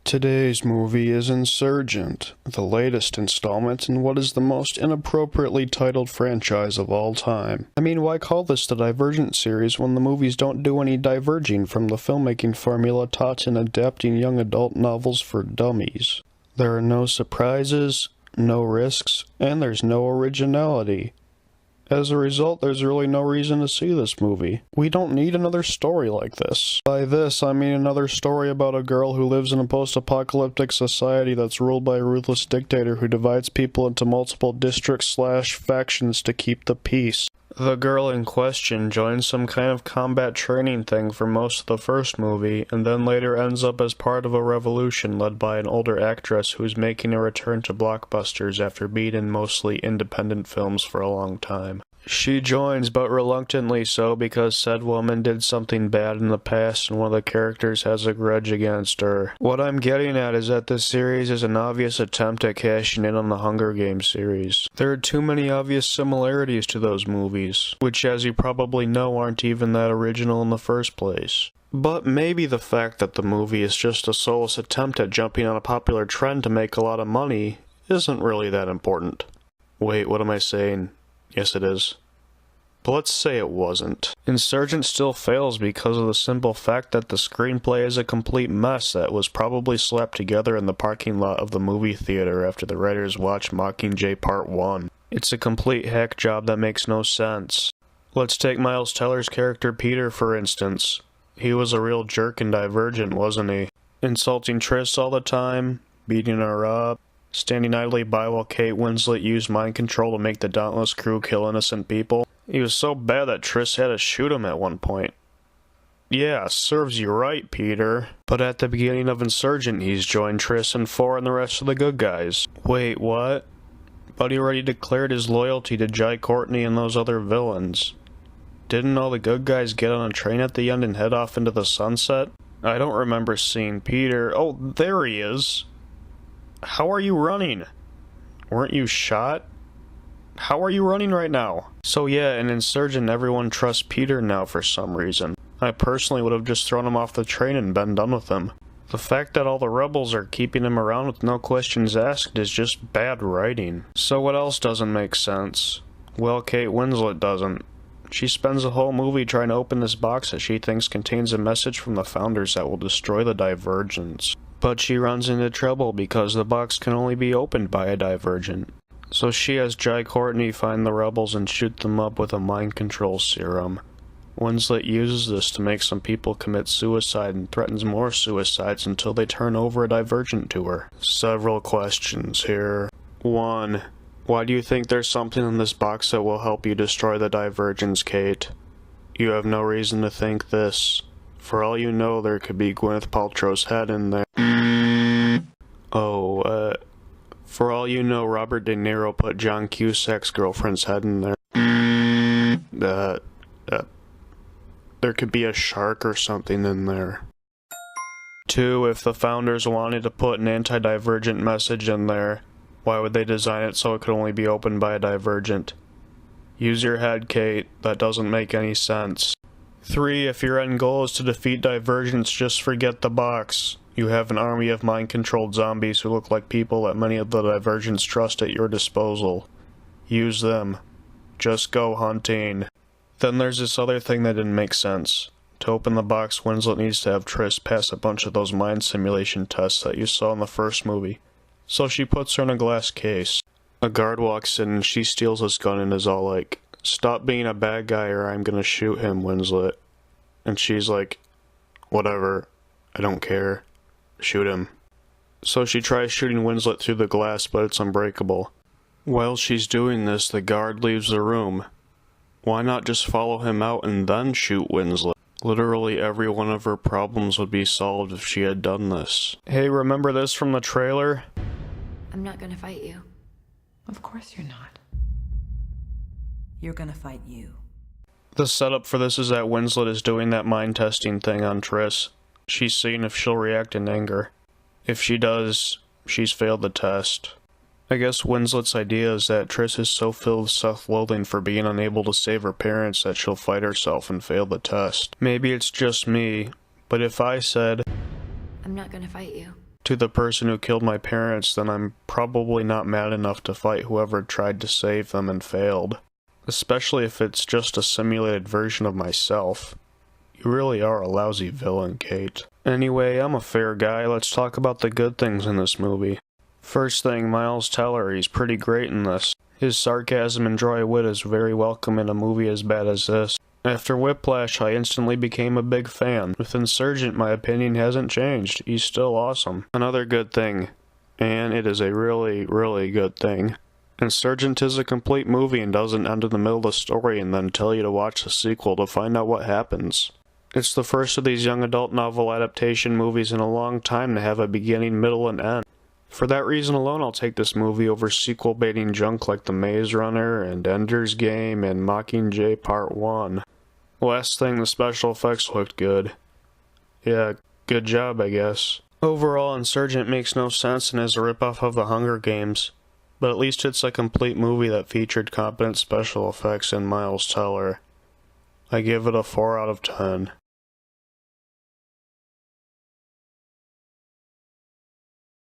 Today's movie is Insurgent, the latest installment in what is the most inappropriately titled franchise of all time. I mean, why call this the Divergent series when the movies don't do any diverging from the filmmaking formula taught in adapting young adult novels for dummies? There are no surprises, no risks, and there's no originality. As a result, there's really no reason to see this movie. We don't need another story like this. By this, I mean another story about a girl who lives in a post-apocalyptic society that's ruled by a ruthless dictator who divides people into multiple districts/factions to keep the peace. The girl in question joins some kind of combat training thing for most of the first movie, and then later ends up as part of a revolution led by an older actress who's making a return to blockbusters after being in mostly independent films for a long time. She joins, but reluctantly so because said woman did something bad in the past and one of the characters has a grudge against her. What I'm getting at is that this series is an obvious attempt at cashing in on the Hunger Games series. There are too many obvious similarities to those movies, which as you probably know aren't even that original in the first place. But maybe the fact that the movie is just a soulless attempt at jumping on a popular trend to make a lot of money isn't really that important. Wait, what am I saying? Yes, it is. But let's say it wasn't. Insurgent still fails because of the simple fact that the screenplay is a complete mess that was probably slapped together in the parking lot of the movie theater after the writers watched Mockingjay Part 1. It's a complete hack job that makes no sense. Let's take Miles Teller's character Peter for instance. He was a real jerk in Divergent, wasn't he? Insulting Triss all the time, beating her up, standing idly by while Kate Winslet used mind control to make the Dauntless crew kill innocent people. He was so bad that Triss had to shoot him at one point. Yeah, serves you right, Peter. But at the beginning of Insurgent, he's joined Triss and 4 and the rest of the good guys. Wait, what? But he already declared his loyalty to Jai Courtney and those other villains. Didn't all the good guys get on a train at the end and head off into the sunset? I don't remember seeing Peter. Oh, there he is. How are you running? Weren't you shot? How are you running right now? So yeah, in Insurgent everyone trusts Peter now for some reason. I personally would have just thrown him off the train and been done with him. The fact that all the rebels are keeping him around with no questions asked is just bad writing. So what else doesn't make sense? Well, Kate Winslet doesn't. She spends the whole movie trying to open this box that she thinks contains a message from the founders that will destroy the Divergents. But she runs into trouble because the box can only be opened by a Divergent. So she has Jai Courtney find the rebels and shoot them up with a mind control serum. Winslet uses this to make some people commit suicide and threatens more suicides until they turn over a Divergent to her. Several questions here. 1. Why do you think there's something in this box that will help you destroy the Divergents, Kate? You have no reason to think this. For all you know, there could be Gwyneth Paltrow's head in there. For all you know, Robert De Niro put John Cusack's girlfriend's head in there. There could be a shark or something in there. 2. If the founders wanted to put an anti-divergent message in there, why would they design it so it could only be opened by a Divergent? Use your head, Kate. That doesn't make any sense. 3. If your end goal is to defeat Divergents, just forget the box. You have an army of mind-controlled zombies who look like people that many of the Divergents trust at your disposal. Use them. Just go hunting. Then there's this other thing that didn't make sense. To open the box, Winslet needs to have Triss pass a bunch of those mind simulation tests that you saw in the first movie. So she puts her in a glass case. A guard walks in and she steals his gun and is all like, "Stop being a bad guy or I'm gonna shoot him, Winslet." And she's like, "Whatever. I don't care. Shoot him." So she tries shooting Winslet through the glass, but it's unbreakable. While she's doing this, the guard leaves the room. Why not just follow him out and then shoot Winslet? Literally every one of her problems would be solved if she had done this. Hey, remember this from the trailer? I'm not gonna fight you. Of course you're not. You're gonna fight you. The setup for this is that Winslet is doing that mind testing thing on Triss. She's seeing if she'll react in anger. If she does, she's failed the test. I guess Winslet's idea is that Triss is so filled with self-loathing for being unable to save her parents that she'll fight herself and fail the test. Maybe it's just me, but if I said, I'm not gonna fight you. to the person who killed my parents, then I'm probably not mad enough to fight whoever tried to save them and failed. Especially if it's just a simulated version of myself. You really are a lousy villain, Kate. Anyway, I'm a fair guy, let's talk about the good things in this movie. First thing, Miles Teller, he's pretty great in this. His sarcasm and dry wit is very welcome in a movie as bad as this. After Whiplash, I instantly became a big fan. With Insurgent, my opinion hasn't changed. He's still awesome. Another good thing, and it is a really, really good thing. Insurgent is a complete movie and doesn't end in the middle of the story and then tell you to watch the sequel to find out what happens. It's the first of these young adult novel adaptation movies in a long time to have a beginning, middle, and end. For that reason alone, I'll take this movie over sequel-baiting junk like The Maze Runner and Ender's Game and Mockingjay Part 1. Last thing, the special effects looked good. Yeah, good job, I guess. Overall, Insurgent makes no sense and is a ripoff of The Hunger Games, but at least it's a complete movie that featured competent special effects and Miles Teller. I give it a 4 out of 10.